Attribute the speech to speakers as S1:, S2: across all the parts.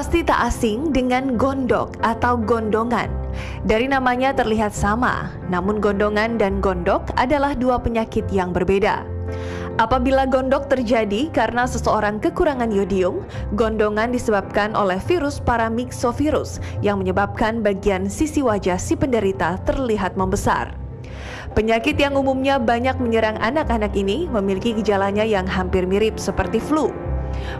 S1: Pasti tak asing dengan gondok atau gondongan. Dari namanya terlihat sama, namun gondongan dan gondok adalah dua penyakit yang berbeda. Apabila gondok terjadi karena seseorang kekurangan yodium, gondongan disebabkan oleh virus paramyxovirus yang menyebabkan bagian sisi wajah si penderita terlihat membesar. Penyakit yang umumnya banyak menyerang anak-anak ini memiliki gejalanya yang hampir mirip seperti flu.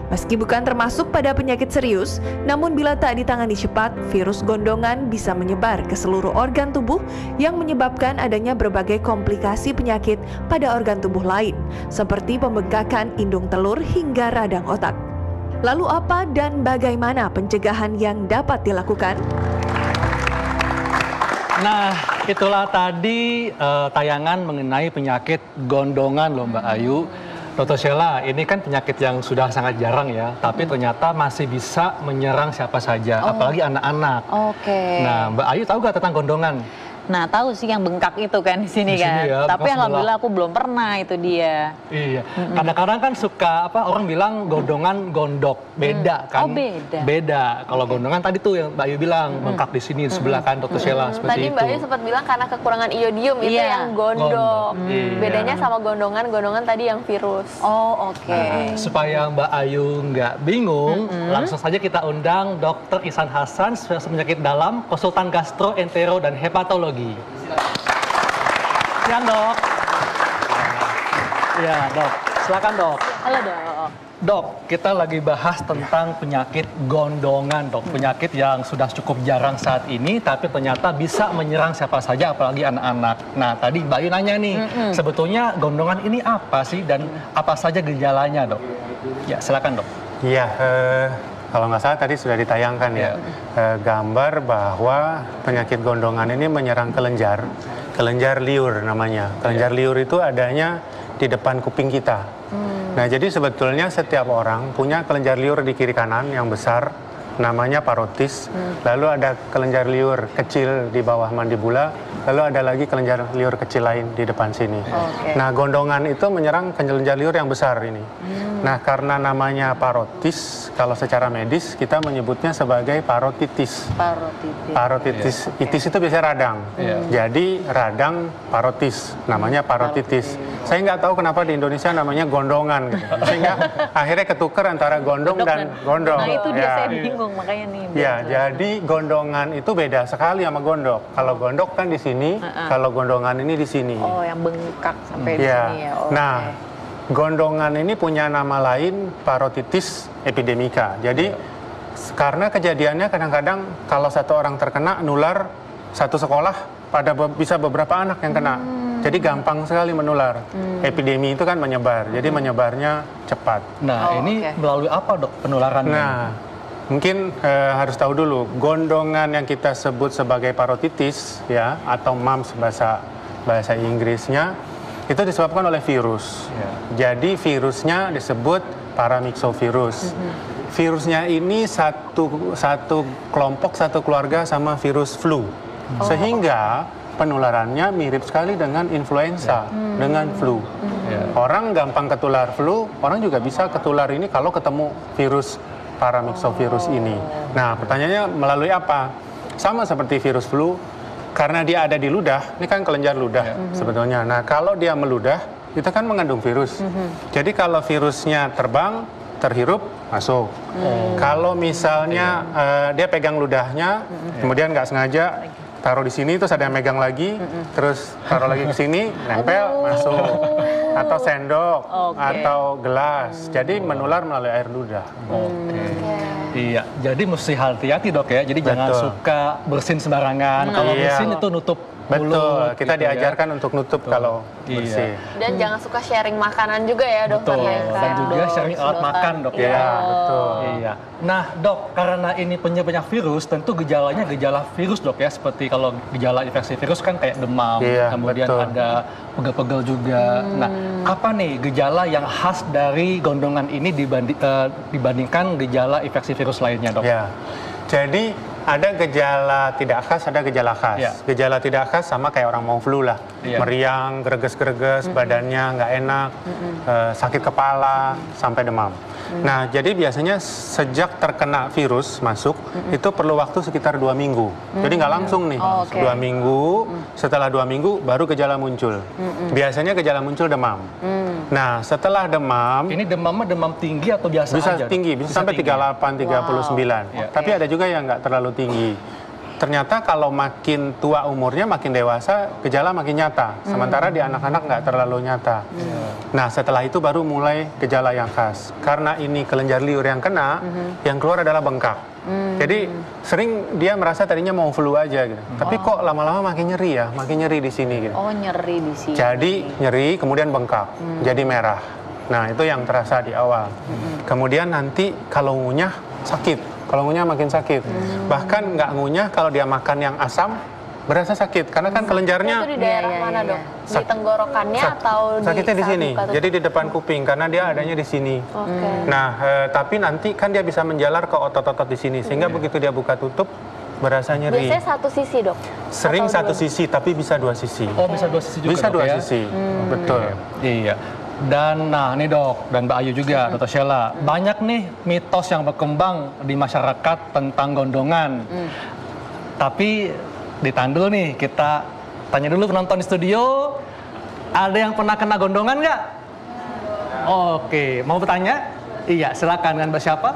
S1: Meski bukan termasuk pada penyakit serius, namun bila tak ditangani cepat, virus gondongan bisa menyebar ke seluruh organ tubuh yang menyebabkan adanya berbagai komplikasi penyakit pada organ tubuh lain, seperti pembengkakan indung telur hingga radang otak. Lalu apa dan bagaimana pencegahan yang dapat dilakukan?
S2: Nah, itulah tadi tayangan mengenai penyakit gondongan loh Mbak Ayu. Dr. Sheila, ini kan penyakit yang sudah sangat jarang ya, tapi ternyata masih bisa menyerang siapa saja, apalagi anak-anak.
S3: Oke.
S2: Nah, Mbak Ayu tahu gak tentang gondongan?
S3: Nah, tahu sih yang bengkak itu kan di sini kan.
S2: Ya,
S3: tapi alhamdulillah aku belum pernah itu dia.
S2: Iya. Kadang-kadang kan suka orang bilang gondongan gondok, beda kan?
S3: Oh, beda.
S2: Beda. Kalau gondongan tadi tuh yang Mbak Ayu bilang bengkak di sini di sebelah kan Dr. Sheila seperti
S4: Tadi
S2: itu.
S4: Mbak Ayu sempat bilang karena kekurangan iodium itu yang gondok. Bedanya sama gondongan tadi yang virus.
S3: Oh, oke.
S2: Nah, supaya Mbak Ayu nggak bingung, langsung saja kita undang Dr. Ihsan Hasan, spesialis penyakit dalam, konsultan gastro, entero, dan hepatologi. Siang dok. Ya dok, silakan dok.
S3: Halo dok.
S2: Dok, kita lagi bahas tentang penyakit gondongan dok. Penyakit yang sudah cukup jarang saat ini, tapi ternyata bisa menyerang siapa saja, apalagi anak-anak. Nah tadi Mbak Ayu nanya nih, sebetulnya gondongan ini apa sih dan apa saja gejalanya dok? Ya silakan dok.
S5: Iya, kalau nggak salah tadi sudah ditayangkan ya, gambar bahwa penyakit gondongan ini menyerang kelenjar liur namanya. Kelenjar liur itu adanya di depan kuping kita. Nah, jadi sebetulnya setiap orang punya kelenjar liur di kiri kanan yang besar, namanya parotis. Lalu ada kelenjar liur kecil di bawah mandibula, lalu ada lagi kelenjar liur kecil lain di depan sini. Nah, gondongan itu menyerang kelenjar liur yang besar ini. Nah, karena namanya parotis, kalau secara medis kita menyebutnya sebagai parotitis. Parotitis. Itis itu biasanya radang. Jadi radang parotis, namanya parotitis. Saya nggak tahu kenapa di Indonesia namanya gondongan, gitu. Sehingga akhirnya ketukar antara gondong dan gondong.
S3: Nah itu dia saya bingung makanya nih.
S5: Ya, jadi gondongan itu beda sekali sama gondok. Kalau gondok kan di sini, kalau gondongan ini di sini.
S3: Oh, yang bengkak sampai di sini ya.
S5: Nah, gondongan ini punya nama lain parotitis epidemika. Jadi karena kejadiannya kadang-kadang kalau satu orang terkena nular satu sekolah bisa beberapa anak yang kena. Jadi gampang sekali menular. Epidemi itu kan menyebar, jadi menyebarnya cepat.
S2: Nah, ini melalui apa dok penularannya?
S5: Nah, mungkin harus tahu dulu, gondongan yang kita sebut sebagai parotitis ya atau mumps bahasa Inggrisnya itu disebabkan oleh virus. Jadi virusnya disebut paramyxovirus. Virusnya ini satu kelompok, satu keluarga sama virus flu. Sehingga penularannya mirip sekali dengan influenza, dengan flu. Orang gampang ketular flu, orang juga bisa ketular ini kalau ketemu virus paramyxovirus ini. Nah, pertanyaannya melalui apa? Sama seperti virus flu, karena dia ada di ludah, ini kan kelenjar ludah sebetulnya. Nah, kalau dia meludah, itu kan mengandung virus. Jadi kalau virusnya terbang, terhirup, masuk. Kalau misalnya dia pegang ludahnya, kemudian nggak sengaja taruh di sini, terus ada yang megang lagi, terus taruh lagi ke sini, nempel, masuk. Atau sendok, atau gelas. Jadi menular melalui air ludah.
S2: Iya, jadi mesti hati-hati dok ya. Jadi jangan suka bersin sembarangan. Kalau bersin itu nutup
S5: Betul, kita
S2: gitu
S5: diajarkan untuk nutup kalau bersih.
S4: Dan jangan suka sharing makanan juga ya dokter.
S2: Dan juga sharing alat makan dok ya.
S5: Iya, betul.
S2: Iya. Nah dok, karena ini banyak virus, tentu gejalanya gejala virus dok ya. Seperti kalau gejala infeksi virus kan kayak demam, kemudian ada pegel-pegel juga. Nah, apa nih gejala yang khas dari gondongan ini dibandingkan gejala infeksi virus lainnya dok?
S5: Ya, jadi ada gejala tidak khas, ada gejala khas. Gejala tidak khas sama kayak orang mau flu lah. Meriang, greges-greges, badannya nggak enak, sakit kepala, sampai demam. Nah, jadi biasanya sejak terkena virus masuk, itu perlu waktu sekitar 2 minggu. Jadi nggak langsung nih, 2 minggu, setelah 2 minggu baru gejala muncul. Biasanya gejala muncul demam. Nah, setelah demam,
S2: Ini demamnya demam tinggi atau biasa
S5: bisa
S2: aja?
S5: tinggi, bisa sampai
S2: tinggi.
S5: 38, 39.
S2: Iya.
S5: Tapi ada juga yang nggak terlalu tinggi. Ternyata kalau makin tua umurnya, makin dewasa, gejala makin nyata. Sementara di anak-anak nggak terlalu nyata. Nah, setelah itu baru mulai gejala yang khas. Karena ini kelenjar liur yang kena, yang keluar adalah bengkak. Jadi sering dia merasa tadinya mau flu aja gitu. Tapi kok lama-lama makin nyeri ya, makin nyeri di sini gitu.
S3: Oh, nyeri di sini.
S5: Jadi nyeri, kemudian bengkak, jadi merah. Nah, itu yang terasa di awal. Kemudian nanti kalau ngunyah sakit. Kalau ngunyah makin sakit. Bahkan nggak ngunyah kalau dia makan yang asam, berasa sakit. Karena kan kelenjarnya
S4: Itu di daerah
S3: Iya,
S4: mana
S3: iya,
S4: dok? Di tenggorokannya atau di
S5: sakitnya di sini.
S4: sabuk atau-
S5: Jadi di depan kuping karena dia adanya di sini.
S4: Oke.
S5: Nah, tapi nanti kan dia bisa menjalar ke otot-otot di sini. Sehingga begitu dia buka tutup, berasa nyeri.
S4: Biasanya satu sisi dok?
S5: Sering
S4: Atau
S5: satu
S4: dua?
S5: sisi, tapi bisa 2 sisi.
S2: Oh, bisa 2 sisi juga
S5: Bisa
S2: dok,
S5: 2
S2: ya?
S5: sisi, betul.
S2: Iya. Dan nah nih dok, dan Mbak Ayu juga, Dr. Sheila, banyak nih mitos yang berkembang di masyarakat tentang gondongan. Tapi ditahan dulu nih, kita tanya dulu penonton di studio, ada yang pernah kena gondongan nggak? Oke, mau bertanya? Iya, silakan dengan Mbak siapa?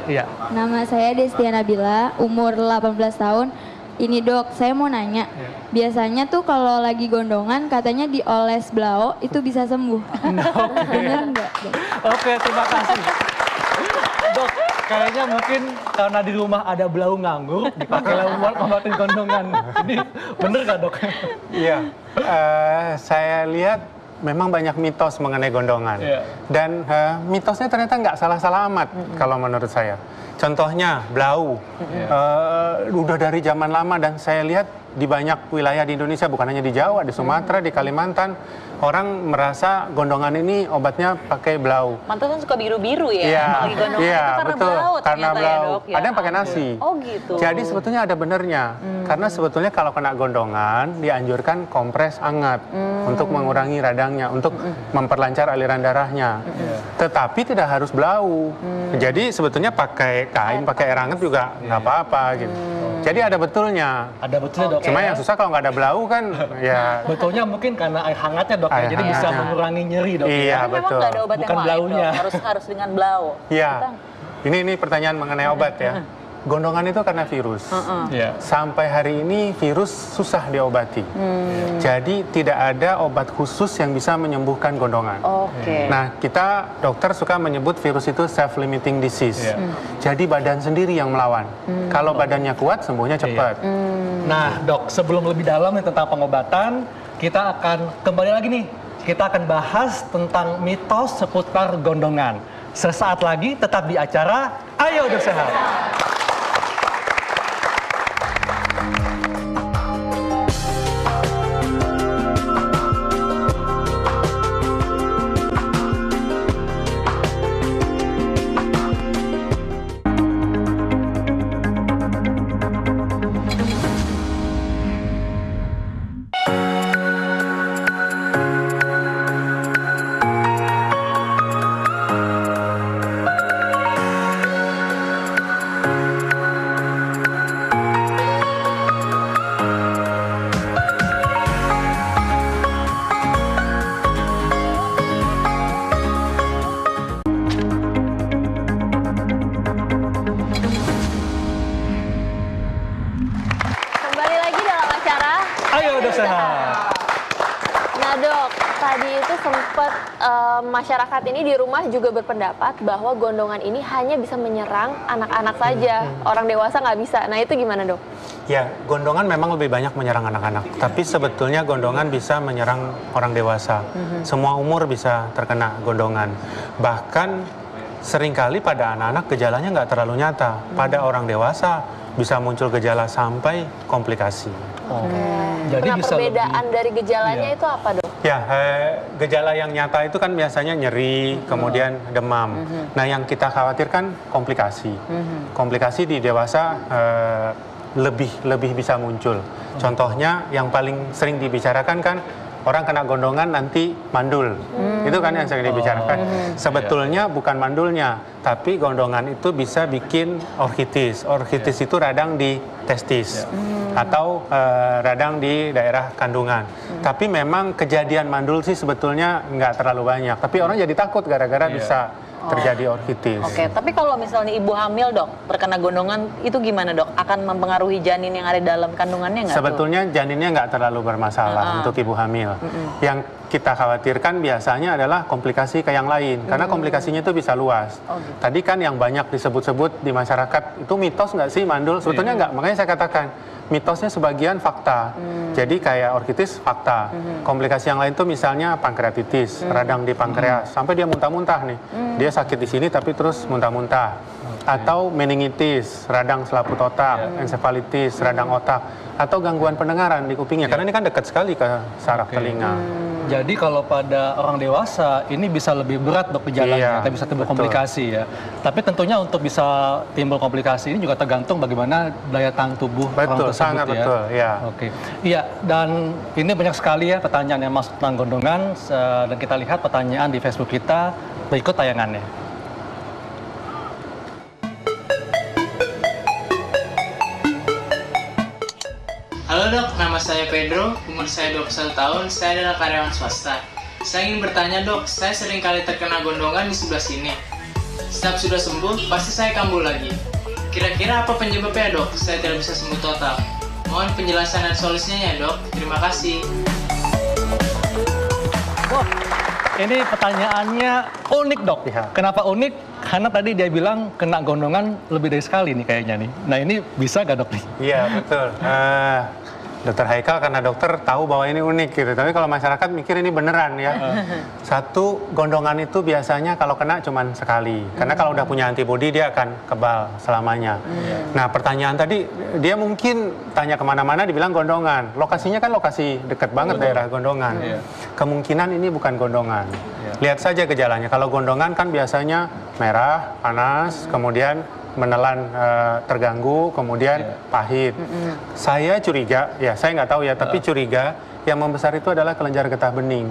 S2: Iya.
S6: Nama saya Destia Nabila, umur 18 tahun. Ini dok, saya mau nanya. Biasanya tuh kalau lagi gondongan katanya dioles blau itu bisa sembuh. Bener nggak, Dok?
S2: Oke, terima kasih. Dok, kayaknya mungkin karena di rumah ada belau nganggur, dipakailah buat ngobatin gondongan. Ini bener nggak dok?
S5: Iya, saya lihat memang banyak mitos mengenai gondongan.
S2: Iya.
S5: Dan mitosnya ternyata nggak salah-salah amat kalau menurut saya. Contohnya blau, udah dari zaman lama dan saya lihat di banyak wilayah di Indonesia, bukan hanya di Jawa, di Sumatera, di Kalimantan, orang merasa gondongan ini obatnya pakai blau.
S3: Mantan kan suka biru-biru ya,
S5: Iya,
S3: kalau lagi gondongan
S5: iya,
S3: itu karena
S5: betul.
S3: blau
S5: Karena
S3: ternyata ya
S5: blau.
S3: dok. Ya
S5: Ada yang pakai
S3: ampun.
S5: nasi.
S3: Oh gitu.
S5: Jadi sebetulnya ada benernya, karena sebetulnya kalau kena gondongan dianjurkan kompres hangat untuk mengurangi radangnya, untuk memperlancar aliran darahnya. Tetapi tidak harus blau. Jadi sebetulnya pakai kain, pakai air hangat juga nggak apa-apa gitu. Jadi ada betulnya.
S2: Ada betulnya dok.
S5: Cuma yang susah kalau nggak ada blau kan, ya.
S2: Betulnya mungkin karena air hangatnya dok, ya.
S5: Air
S2: Jadi bisa
S5: hangatnya.
S2: mengurangi nyeri dok.
S5: Iya,
S2: ya.
S3: Memang
S5: betul.
S3: nggak ada obat
S2: Bukan
S3: yang lain
S2: blaunya.
S3: dok, harus dengan blau.
S5: Iya. Ini pertanyaan mengenai obat ya. Gondongan itu karena virus.
S2: Iya.
S5: Sampai hari ini virus susah diobati. Jadi tidak ada obat khusus yang bisa menyembuhkan gondongan.
S3: Oke.
S5: Nah, kita dokter suka menyebut virus itu self-limiting disease.
S2: Iya.
S5: Jadi badan sendiri yang melawan. Kalau badannya kuat, sembuhnya cepat.
S2: Nah dok, sebelum lebih dalam nih tentang pengobatan, kita akan kembali lagi nih. Kita akan bahas tentang mitos seputar gondongan. Sesaat lagi tetap di acara Ayo Dok Sehat.
S4: Kembali lagi dalam acara
S2: Ayo Dok Sehat.
S4: Nah dok, tadi itu sempat masyarakat ini di rumah juga berpendapat bahwa gondongan ini hanya bisa menyerang anak-anak saja, orang dewasa nggak bisa. Nah itu gimana dok?
S5: Ya, gondongan memang lebih banyak menyerang anak-anak. Tapi sebetulnya gondongan bisa menyerang orang dewasa. Semua umur bisa terkena gondongan. Bahkan seringkali pada anak-anak gejalanya nggak terlalu nyata. Pada orang dewasa bisa muncul gejala sampai komplikasi.
S2: Jadi
S4: Nah
S2: bisa
S4: perbedaan
S2: lebih.
S4: dari gejalanya
S2: Iya.
S4: itu apa dok?
S5: Ya, gejala yang nyata itu kan biasanya nyeri, kemudian demam. Nah, yang kita khawatirkan komplikasi. Komplikasi di dewasa lebih bisa muncul. Contohnya yang paling sering dibicarakan kan orang kena gondongan nanti mandul. Itu kan yang sering dibicarakan. Sebetulnya bukan mandulnya, tapi gondongan itu bisa bikin orkitis. Orkitis itu radang di testis atau radang di daerah kandungan. Tapi memang kejadian mandul sih sebetulnya nggak terlalu banyak. Tapi orang jadi takut gara-gara bisa terjadi orkitis.
S3: Oke, tapi kalau misalnya ibu hamil dok, terkena gondongan itu gimana dok? Akan mempengaruhi janin yang ada dalam kandungannya nggak?
S5: Sebetulnya janinnya nggak terlalu bermasalah untuk ibu hamil. Yang kita khawatirkan biasanya adalah komplikasi ke yang lain, karena komplikasinya itu bisa luas.
S3: Gitu.
S5: Tadi kan yang banyak disebut-sebut di masyarakat, itu mitos nggak sih mandul? Sebetulnya nggak, makanya saya katakan, mitosnya sebagian fakta. Jadi kayak orkitis fakta. Komplikasi yang lain tuh misalnya pankreatitis, radang di pankreas, sampai dia muntah-muntah nih. Dia sakit di sini tapi terus muntah-muntah. Atau meningitis, radang selaput otak, ensefalitis, radang otak, atau gangguan pendengaran di kupingnya. Karena ini kan dekat sekali ke saraf telinga.
S2: Jadi kalau pada orang dewasa ini bisa lebih berat dok gejalanya,
S5: Iya,
S2: bisa timbul komplikasi ya. Tapi tentunya untuk bisa timbul komplikasi ini juga tergantung bagaimana daya tahan tubuh orang tersebut
S5: sangat
S2: ya.
S5: betul, ya.
S2: Oke, iya, dan ini banyak sekali ya pertanyaan yang masuk tentang gondongan, dan kita lihat pertanyaan di Facebook kita berikut tayangannya.
S7: Halo dok, nama saya Pedro, umur saya 21 tahun, saya adalah karyawan swasta. Saya ingin bertanya dok, saya sering kali terkena gondongan di sebelah sini. Setiap sudah sembuh, pasti saya kambuh lagi. Kira-kira apa penyebabnya dok? Saya tidak bisa sembuh total. Mohon penjelasan dan solusinya ya dok, terima kasih.
S2: Wah, ini pertanyaannya unik dok. Kenapa unik? Karena tadi dia bilang kena gondongan lebih dari sekali nih kayaknya nih. Nah ini bisa gak dok nih?
S5: Iya betul. Dokter Haikal karena dokter tahu bahwa ini unik gitu. Tapi kalau masyarakat mikir ini beneran ya. Satu, gondongan itu biasanya kalau kena cuma sekali. Karena kalau udah punya antibodi dia akan kebal selamanya. Nah pertanyaan tadi, dia mungkin tanya kemana-mana dibilang gondongan. Lokasinya kan lokasi dekat banget daerah gondongan. Kemungkinan ini bukan gondongan. Lihat saja gejalanya. Kalau gondongan kan biasanya merah, panas, kemudian menelan terganggu, kemudian pahit. Saya curiga, ya saya nggak tahu ya, tapi curiga yang membesar itu adalah kelenjar getah bening,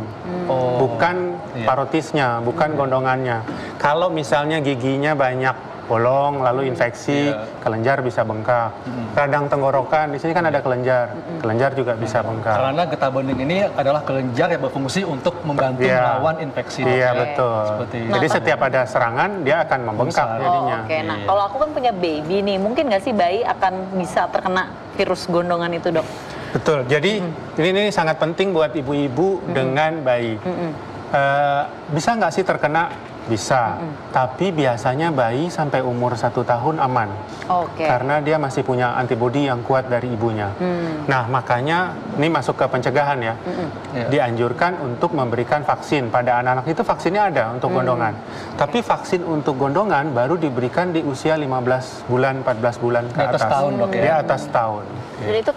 S5: bukan parotisnya, bukan gondongannya. Kalau misalnya giginya banyak bolong, lalu infeksi, kelenjar bisa bengkak. Radang tenggorokan, di sini kan ada kelenjar, kelenjar juga bisa bengkak.
S2: Karena getah bening ini adalah kelenjar yang berfungsi untuk membantu melawan infeksi.
S5: Iya betul.
S2: Seperti
S5: jadi setiap ada serangan dia akan membengkak jadinya.
S3: Oke, nah kalau aku kan punya baby nih, mungkin nggak sih bayi akan bisa terkena virus gondongan itu dok?
S5: Betul, jadi ini sangat penting buat ibu-ibu dengan bayi. Bisa nggak sih terkena? Bisa, tapi biasanya bayi sampai umur 1 tahun aman. Karena dia masih punya antibodi yang kuat dari ibunya. Nah makanya ini masuk ke pencegahan ya. Dianjurkan untuk memberikan vaksin. Pada anak-anak itu vaksinnya ada untuk gondongan. Tapi vaksin untuk gondongan baru diberikan di usia 15 bulan, 14 bulan ke atas.
S2: Tahun, dok, ya?
S5: Di atas tahun.
S4: Jadi itu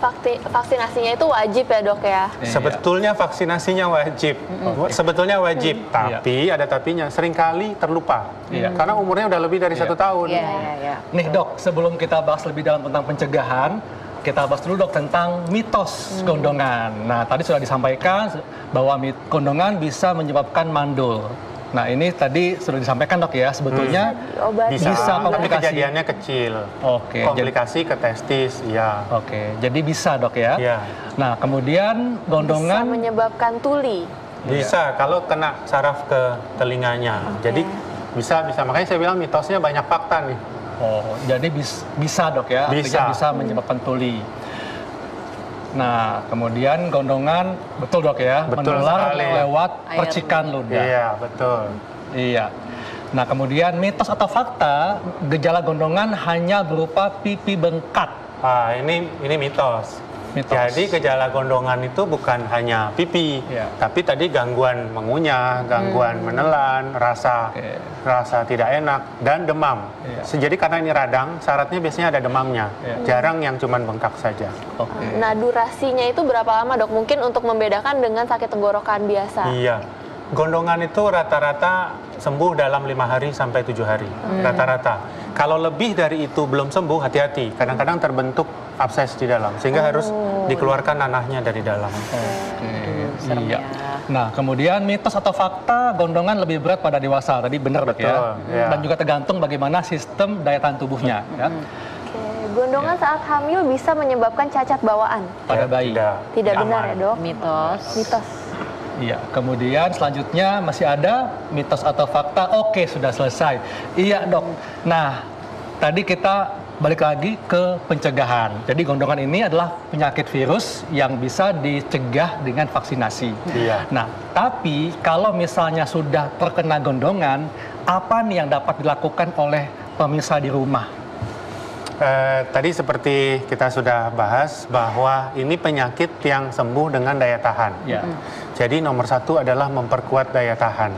S4: vaksinasinya itu wajib ya dok ya?
S5: Sebetulnya vaksinasinya wajib. Sebetulnya wajib, tapi ada tapinya. Seringkali terlupa. Karena umurnya udah lebih dari 1 tahun.
S2: Nih dok, sebelum kita bahas lebih dalam tentang pencegahan, kita bahas dulu dok tentang mitos gondongan. Nah tadi sudah disampaikan bahwa gondongan bisa menyebabkan mandul. Nah ini tadi sudah disampaikan dok ya, sebetulnya bisa komplikasi.
S5: Kejadiannya kecil. Komplikasi ke testis, ya.
S2: Jadi bisa dok ya. Nah kemudian gondongan
S4: bisa menyebabkan tuli.
S5: Bisa kalau kena saraf ke telinganya. Jadi bisa makanya saya bilang mitosnya banyak fakta nih.
S2: Jadi bisa dok ya. Bisa menyebabkan tuli. Nah, kemudian gondongan betul dok ya, menular lewat percikan ludah.
S5: Iya, betul.
S2: Iya. Nah, kemudian mitos atau fakta, gejala gondongan hanya berupa pipi bengkak.
S5: Ini mitos. Jadi gejala gondongan itu bukan hanya pipi, tapi tadi gangguan mengunyah, gangguan menelan, rasa tidak enak, dan demam. Jadi karena ini radang, syaratnya biasanya ada demamnya, jarang yang cuman bengkak saja.
S4: Nah durasinya itu berapa lama dok? Mungkin untuk membedakan dengan sakit tenggorokan biasa.
S5: Iya, gondongan itu rata-rata sembuh dalam 5 hari sampai 7 hari, rata-rata. Kalau lebih dari itu belum sembuh, hati-hati. Kadang-kadang terbentuk abses di dalam, sehingga harus dikeluarkan nanahnya dari dalam.
S2: Iya. Nah, kemudian mitos atau fakta gondongan lebih berat pada dewasa. Tadi benar dok ya. Dan juga tergantung bagaimana sistem daya tahan tubuhnya. Ya.
S4: Gondongan saat hamil bisa menyebabkan cacat bawaan.
S2: Pada bayi.
S4: Tidak benar ya dok?
S3: Mitos.
S2: Iya, kemudian selanjutnya masih ada mitos atau fakta. Oke, sudah selesai. Iya dok. Nah, tadi kita balik lagi ke pencegahan. Jadi gondongan ini adalah penyakit virus yang bisa dicegah dengan vaksinasi.
S5: Iya.
S2: Nah, tapi kalau misalnya sudah terkena gondongan, apa nih yang dapat dilakukan oleh pemirsa di rumah?
S5: Tadi seperti kita sudah bahas bahwa ini penyakit yang sembuh dengan daya tahan.
S2: Ya.
S5: Jadi nomor satu adalah memperkuat daya tahan.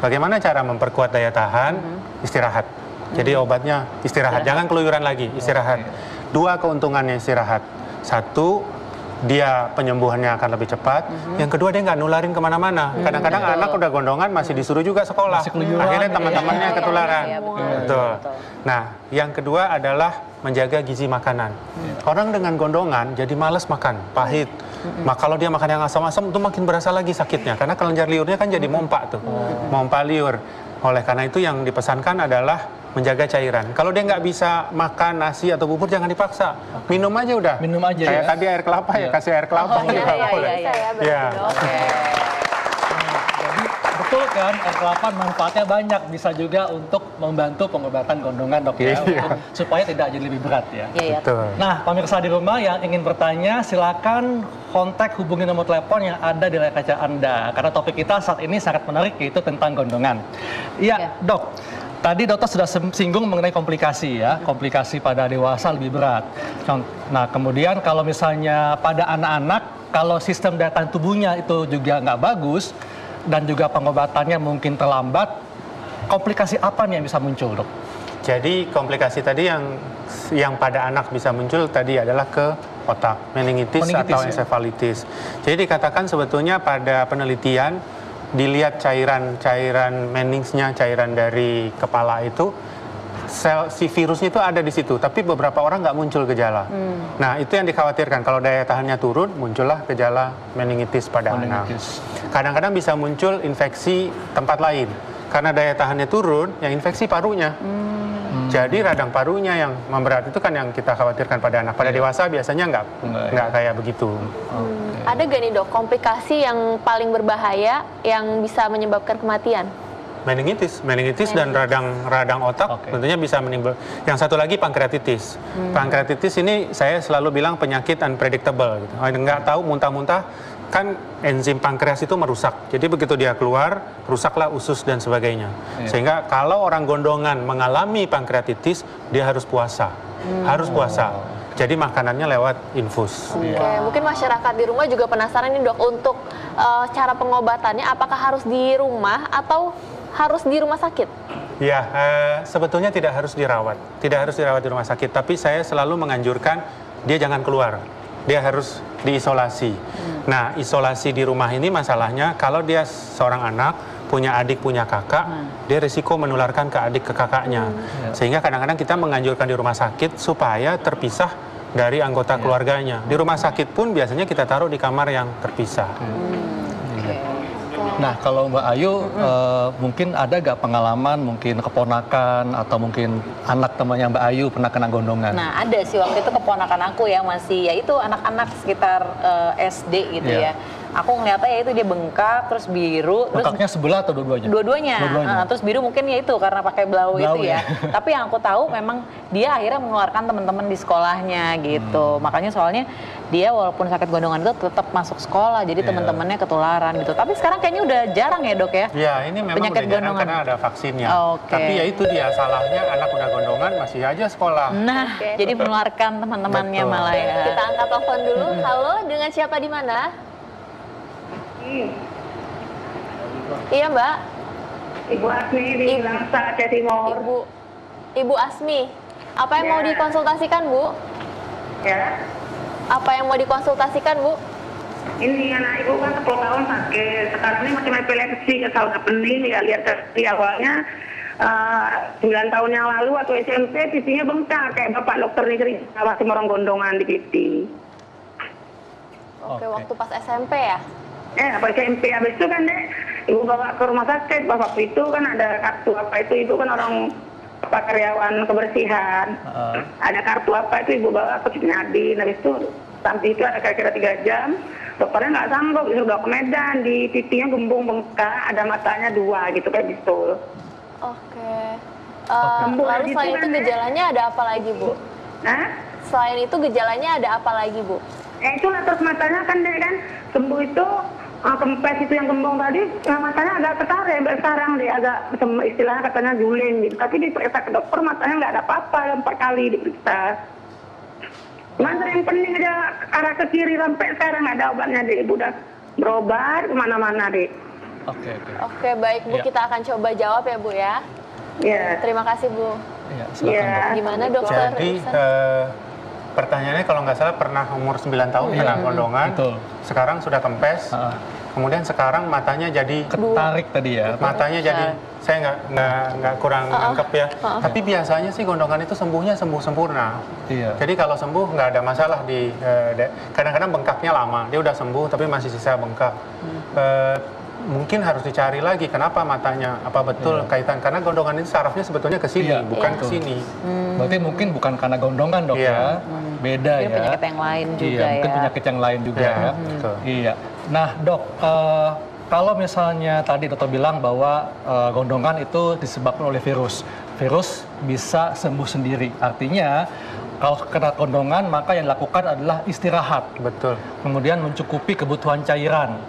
S5: Bagaimana cara memperkuat daya tahan? Istirahat. Jadi obatnya istirahat. Jangan keluyuran lagi, istirahat. Dua keuntungannya istirahat. Satu, dia penyembuhannya akan lebih cepat. Yang kedua, dia nggak nularin kemana-mana. Kadang-kadang anak udah gondongan masih disuruh juga sekolah. Akhirnya teman-temannya ketularan. Betul. Nah, yang kedua adalah menjaga gizi makanan. Orang dengan gondongan jadi malas makan, pahit. Kalau dia makan yang asam-asam itu makin berasa lagi sakitnya. Karena kelenjar liurnya kan jadi mompa tuh, mompa liur. Oleh karena itu yang dipesankan adalah menjaga cairan. Kalau dia nggak bisa makan nasi atau bubur, jangan dipaksa. Minum aja udah.
S2: Minum aja.
S5: Kayak tadi air kelapa ya, kasih air kelapa.
S4: Iya.
S2: Betul kan, air kelapa manfaatnya banyak, bisa juga untuk membantu pengobatan gondongan dok ya, supaya tidak jadi lebih berat ya.
S5: Betul.
S2: Nah, pemirsa di rumah yang ingin bertanya, silakan kontak hubungi nomor telepon yang ada di layar kaca Anda, karena topik kita saat ini sangat menarik, yaitu tentang gondongan. Iya, dok. Tadi dokter sudah singgung mengenai komplikasi ya, komplikasi pada dewasa lebih berat. Nah, kemudian kalau misalnya pada anak-anak, kalau sistem daya tahan tubuhnya itu juga nggak bagus, dan juga pengobatannya mungkin terlambat, komplikasi apa nih yang bisa muncul dok?
S5: Jadi komplikasi tadi yang pada anak bisa muncul tadi adalah ke otak, meningitis atau ensefalitis. Jadi dikatakan sebetulnya pada penelitian, dilihat cairan meningsnya, cairan dari kepala itu, si virusnya itu ada di situ, tapi beberapa orang nggak muncul gejala. Nah, itu yang dikhawatirkan. Kalau daya tahannya turun, muncullah gejala meningitis pada anak. Kadang-kadang bisa muncul infeksi tempat lain. Karena daya tahannya turun, yang infeksi parunya. Jadi radang parunya yang memberat itu kan yang kita khawatirkan pada anak. Pada dewasa biasanya nggak kayak begitu.
S4: Ada gak nih dok, komplikasi yang paling berbahaya yang bisa menyebabkan kematian?
S5: Meningitis dan radang otak tentunya bisa menimbulkan. Yang satu lagi pankreatitis. Pankreatitis ini saya selalu bilang penyakit unpredictable. Gitu. Nggak tahu, muntah-muntah kan enzim pankreas itu merusak. Jadi begitu dia keluar, rusaklah usus dan sebagainya. Sehingga kalau orang gondongan mengalami pankreatitis, dia harus puasa. Harus puasa. Jadi makanannya lewat infus.
S4: Mungkin masyarakat di rumah juga penasaran nih dok, untuk cara pengobatannya apakah harus di rumah atau harus di rumah sakit?
S5: Ya, sebetulnya tidak harus dirawat. Tidak harus dirawat di rumah sakit, tapi saya selalu menganjurkan dia jangan keluar. Dia harus diisolasi. Nah, isolasi di rumah ini masalahnya kalau dia seorang anak, punya adik, punya kakak, dia risiko menularkan ke adik, ke kakaknya. Sehingga kadang-kadang kita menganjurkan di rumah sakit supaya terpisah dari anggota keluarganya. Di rumah sakit pun biasanya kita taruh di kamar yang terpisah.
S2: Nah, kalau Mbak Ayu, mungkin ada gak pengalaman, mungkin keponakan atau mungkin anak temannya Mbak Ayu pernah kena gondongan?
S3: Nah, ada sih waktu itu keponakan aku ya, masih ya itu anak-anak sekitar SD gitu ya. Aku ngeliatnya ya itu dia bengkak, terus biru.
S2: Bengkaknya sebelah atau dua-duanya?
S3: Dua-duanya. Terus biru mungkin ya itu karena pakai blau itu ya. Tapi yang aku tahu memang dia akhirnya mengeluarkan teman-teman di sekolahnya gitu. Makanya soalnya dia walaupun sakit gondongan itu tetap masuk sekolah, jadi teman-temannya ketularan gitu. Tapi sekarang kayaknya udah jarang ya dok ya?
S5: Ya, ini memang
S3: penyakit
S5: udah jarang
S3: gondongan
S5: karena ada vaksinnya. Tapi ya itu dia salahnya, anak udah gondongan masih aja sekolah.
S3: Nah, jadi menularkan teman-temannya malah ya.
S4: Kita angkat telepon dulu. Halo, dengan siapa di mana? Iya Mbak.
S8: Ibu Asmi di Langsa, Aceh Timur.
S4: Ibu Asmi, apa yang mau dikonsultasikan Bu?
S8: Ya.
S4: Apa yang mau dikonsultasikan Bu?
S8: Ini anak ibu kan 10 tahun sakit. Sekarang ini macam epilepsi, asal kepening ya, lihat dari awalnya 9 tahun yang lalu waktu SMP pipinya bengkak kayak bapak dokter nih cerita masih orang gondongan di pipi.
S4: Oke, waktu pas SMP ya?
S8: Pas SMP habis itu kan deh ibu bawa ke rumah sakit. Bapak itu kan ada kartu apa itu, ibu kan orang karyawan kebersihan. Ada kartu apa itu ibu bawa ke Nadine. Habis itu sampai itu ada kira-kira 3 jam. Dokternya nggak sanggup, disuruh bawa ke Medan. Di pipinya gembung bengkak, ada matanya 2 gitu kayak bisul.
S4: Oke. Lalu selain itu gejalanya ada apa lagi, Bu? Selain itu gejalanya ada apa lagi, Bu?
S8: Itulah terus matanya kan deh kan sembuh itu kempes itu yang gembung tadi matanya agak ketarik sekarang dia agak istilahnya katanya juling gitu. Tapi diperiksa ke dokter matanya nggak ada apa-apa 4 kali diperiksa. Cuma sering pening aja arah ke kiri sampai sekarang nggak ada obatnya deh. Ibu udah berobat kemana-mana deh.
S4: Oke, baik Bu, kita akan coba jawab ya Bu ya.
S8: Iya.
S4: Terima kasih Bu.
S2: Iya, silakan Dok.
S4: Gimana dokter?
S5: Jadi pertanyaannya kalau nggak salah pernah umur 9 tahun kena gondongan, sekarang sudah kempes, kemudian sekarang matanya jadi
S2: ketarik tadi ya.
S5: Matanya jadi saya nggak kurang nangkep ya. Tapi biasanya sih gondongan itu sembuhnya sembuh sempurna.
S2: Iya.
S5: Jadi kalau sembuh nggak ada masalah di kadang-kadang bengkaknya lama, dia udah sembuh tapi masih sisa bengkak. Mungkin harus dicari lagi kenapa matanya, apa betul kaitan, karena gondongan ini sarafnya sebetulnya ke sini, bukan ke sini.
S2: Berarti mungkin bukan karena gondongan Dok ya, beda
S3: mungkin
S2: ya.
S3: penyakit yang lain juga
S2: mungkin
S3: ya.
S2: penyakit yang lain juga ya. Iya. Nah Dok, kalau misalnya tadi dokter bilang bahwa gondongan itu disebabkan oleh virus, virus bisa sembuh sendiri. Artinya kalau kena gondongan maka yang dilakukan adalah istirahat.
S5: Betul.
S2: Kemudian mencukupi kebutuhan cairan.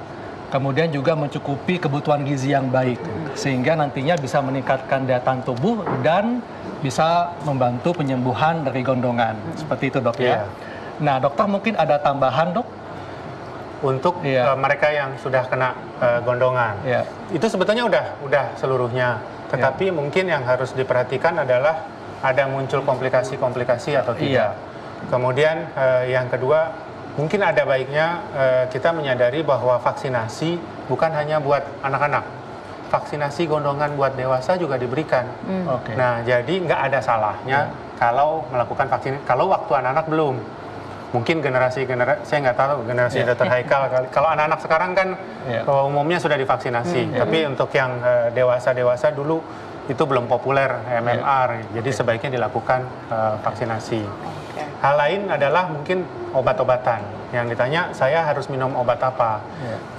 S2: Kemudian juga mencukupi kebutuhan gizi yang baik, sehingga nantinya bisa meningkatkan daya tahan tubuh dan bisa membantu penyembuhan dari gondongan. Seperti itu Dok ya. Nah dokter mungkin ada tambahan Dok?
S5: Untuk mereka yang sudah kena gondongan, itu sebetulnya udah seluruhnya. Tetapi mungkin yang harus diperhatikan adalah ada muncul komplikasi-komplikasi atau tidak. Kemudian yang kedua, mungkin ada baiknya kita menyadari bahwa vaksinasi bukan hanya buat anak-anak. Vaksinasi gondongan buat dewasa juga diberikan. Nah, jadi nggak ada salahnya kalau melakukan vaksin. Kalau waktu anak-anak belum. Mungkin generasi saya nggak tahu generasi Dr. Haikal. Kalau anak-anak sekarang kan umumnya sudah divaksinasi. Tapi untuk yang dewasa dulu itu belum populer MMR. Jadi sebaiknya dilakukan vaksinasi. Hal lain adalah mungkin obat-obatan. Yang ditanya, saya harus minum obat apa?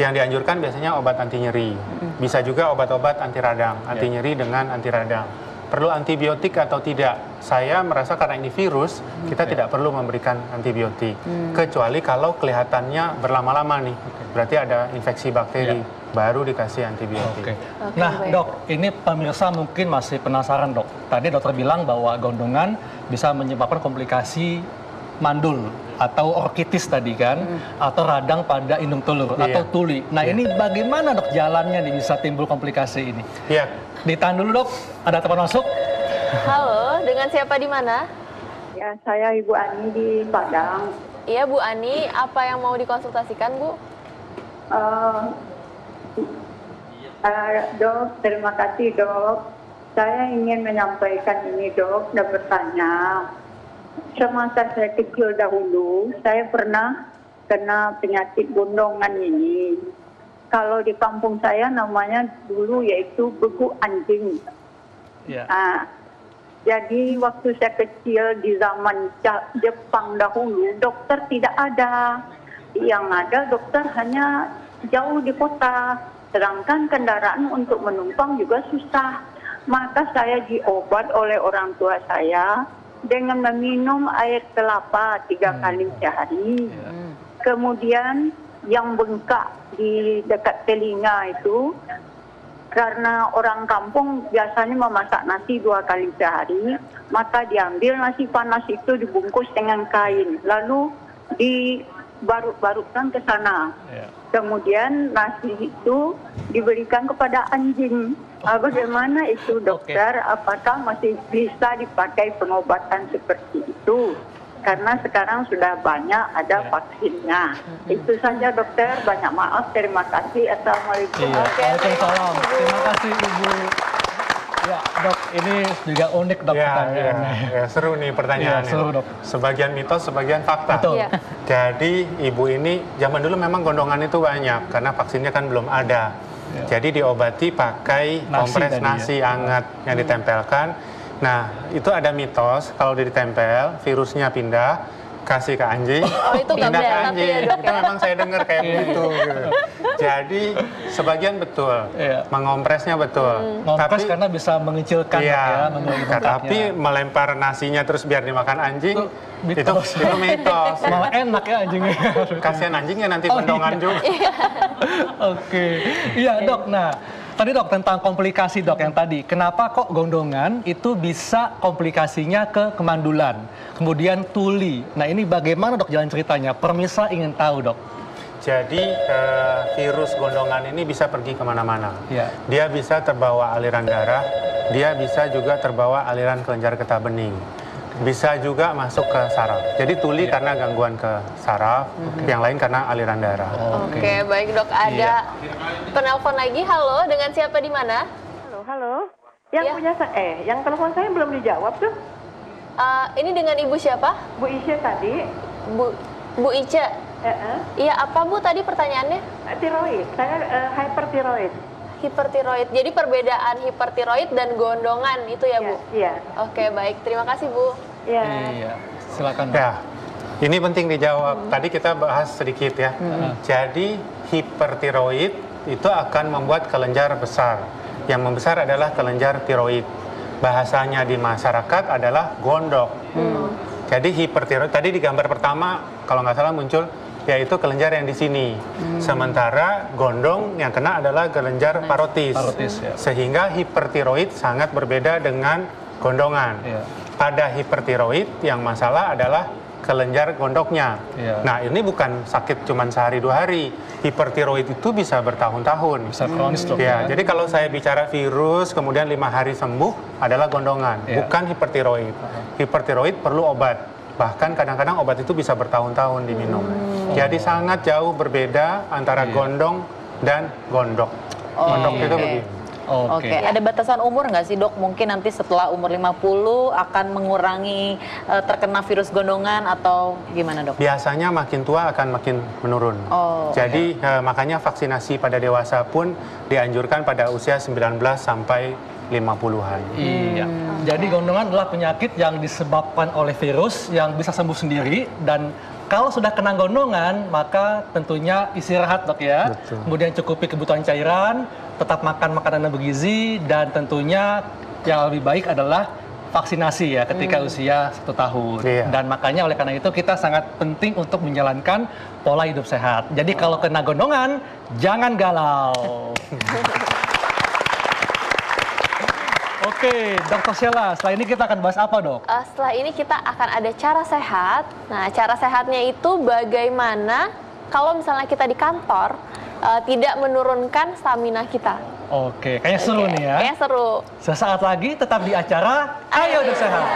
S5: Yang dianjurkan biasanya obat anti nyeri. Bisa juga obat-obat anti radang, anti nyeri dengan anti radang. Perlu antibiotik atau tidak? Saya merasa karena ini virus, kita tidak perlu memberikan antibiotik. Kecuali kalau kelihatannya berlama-lama nih. Berarti ada infeksi bakteri, baru dikasih antibiotik.
S2: Nah Dok, ini pemirsa mungkin masih penasaran Dok. Tadi dokter bilang bahwa gondongan bisa menyebabkan komplikasi mandul atau orkitis tadi kan, atau radang pada indung telur atau tuli. Nah ini bagaimana Dok jalannya nih bisa timbul komplikasi ini? Ditahan dulu Dok, ada telepon masuk.
S4: Halo, dengan siapa di mana?
S8: Ya, saya Ibu Ani di Padang.
S4: Iya Bu Ani, apa yang mau dikonsultasikan Bu?
S8: Dok, terima kasih Dok. Saya ingin menyampaikan ini Dok dan bertanya. Semasa saya kecil dahulu, saya pernah kena penyakit gondongan ini. Kalau di kampung saya namanya dulu yaitu beku anjing. Jadi waktu saya kecil di zaman Jepang dahulu, dokter tidak ada. Yang ada dokter hanya jauh di kota. Sedangkan kendaraan untuk menumpang juga susah. Maka saya diobat oleh orang tua saya dengan meminum air kelapa 3 kali sehari. Kemudian yang bengkak di dekat telinga itu, karena orang kampung biasanya memasak nasi 2 kali sehari, maka diambil nasi panas itu dibungkus dengan kain, lalu dibarut-barutkan ke sana. Kemudian nasi itu diberikan kepada anjing. Bagaimana itu dokter? Apakah masih bisa dipakai pengobatan seperti itu? Karena sekarang sudah banyak ada vaksinnya. Itu saja dokter, banyak maaf, terima kasih. Assalamualaikum.
S2: Waalaikumsalam. Terima kasih Ibu. Ya, dok, ini juga unik dok pertanyaannya.
S5: Ya, seru nih pertanyaannya.
S2: Ya, seru, dok.
S5: Sebagian mitos, sebagian fakta.
S2: Betul.
S4: Iya.
S5: Jadi ibu ini zaman dulu memang gondongan itu banyak karena vaksinnya kan belum ada.
S2: Ya.
S5: Jadi diobati pakai kompres
S2: tadi,
S5: nasi hangat yang ditempelkan. Nah, itu ada mitos kalau ditempel virusnya pindah kasih ke anjing,
S4: Oh, itu nggak
S5: pindah ke
S4: benar, tapi
S5: anjing.
S4: ya, Dok,
S5: Itu
S4: ya.
S5: memang saya dengar kayak begitu. Gitu. Jadi sebagian betul,
S2: Iya.
S5: mengompresnya betul.
S2: Ngompres karena bisa mengecilkan
S5: Iya,
S2: ya, memberi
S5: tapi melempar nasinya terus biar dimakan anjing, itu mitos.
S2: malah enak ya anjingnya.
S5: Kasihan anjingnya nanti
S2: Oh,
S5: gondongan
S2: iya.
S5: juga.
S2: Oke, iya dok. Nah, tadi dok tentang komplikasi dok yang tadi. Kenapa kok gondongan itu bisa komplikasinya ke kemandulan, kemudian tuli. Nah ini bagaimana dok jalan ceritanya? Permisa ingin tahu dok.
S5: Jadi virus gondongan ini bisa pergi kemana-mana.
S2: Iya.
S5: Dia bisa terbawa aliran darah, dia bisa juga terbawa aliran kelenjar getah bening. Bisa juga masuk ke saraf. Jadi tuli karena gangguan ke saraf, yang lain karena aliran darah.
S4: Oke, baik dok. Ada penelpon lagi. Halo, dengan siapa di mana?
S9: Halo. Yang
S4: Ya.
S9: punya yang telepon saya belum dijawab tuh.
S4: Ini dengan ibu siapa?
S9: Bu Isya tadi.
S4: Bu Ica. Iya, apa Bu tadi pertanyaannya?
S9: Tiroid. Saya hypertiroid.
S4: Hipertiroid. Jadi perbedaan hipertiroid dan gondongan itu ya Bu?
S9: Iya.
S4: Oke, baik. Terima kasih Bu.
S9: Iya.
S2: Iya, silakan dok.
S5: Ya, ini penting dijawab. Tadi kita bahas sedikit ya. Jadi hipertiroid itu akan membuat kelenjar besar. Yang membesar adalah kelenjar tiroid. Bahasanya di masyarakat adalah gondok. Jadi hipertiroid, tadi di gambar pertama kalau nggak salah muncul yaitu kelenjar yang di sini. Sementara gondong yang kena adalah kelenjar parotis.
S2: Parotis, ya.
S5: Sehingga hipertiroid sangat berbeda dengan gondongan.
S2: Iya.
S5: Pada hipertiroid yang masalah adalah kelenjar gondoknya.
S2: Iya.
S5: Nah, ini bukan sakit cuma sehari 2 hari. Hipertiroid itu bisa bertahun-tahun.
S2: Bisa kronis dok.
S5: Ya, jadi kalau saya bicara virus kemudian 5 hari sembuh adalah gondongan,
S2: Iya.
S5: bukan hipertiroid. Hipertiroid perlu obat. Bahkan kadang-kadang obat itu bisa bertahun-tahun diminum. Jadi sangat jauh berbeda antara gondong dan gondok. Gondok itu begitu.
S3: Oke, ada batasan umur nggak sih dok? Mungkin nanti setelah umur 50 akan mengurangi terkena virus gondongan atau gimana dok?
S5: Biasanya makin tua akan makin menurun. Jadi makanya vaksinasi pada dewasa pun dianjurkan pada usia 19 sampai 50-an.
S2: Iya. Jadi gondongan adalah penyakit yang disebabkan oleh virus yang bisa sembuh sendiri, dan kalau sudah kena gondongan maka tentunya istirahat dok ya.
S5: Betul.
S2: Kemudian cukupi kebutuhan cairan, tetap makan makanan yang bergizi, dan tentunya yang lebih baik adalah vaksinasi ya ketika usia 1 tahun.
S5: Iya.
S2: Dan makanya oleh karena itu kita sangat penting untuk menjalankan pola hidup sehat. Jadi kalau kena gondongan jangan galau. Oke, Dr. Sheila, setelah ini kita akan bahas apa dok?
S4: Setelah ini kita akan ada cara sehat. Nah, cara sehatnya itu bagaimana kalau misalnya kita di kantor tidak menurunkan stamina kita.
S2: Oke, kayaknya seru nih ya.
S4: Kayaknya seru.
S2: Sesaat lagi tetap di acara Ayo Dok Sehat.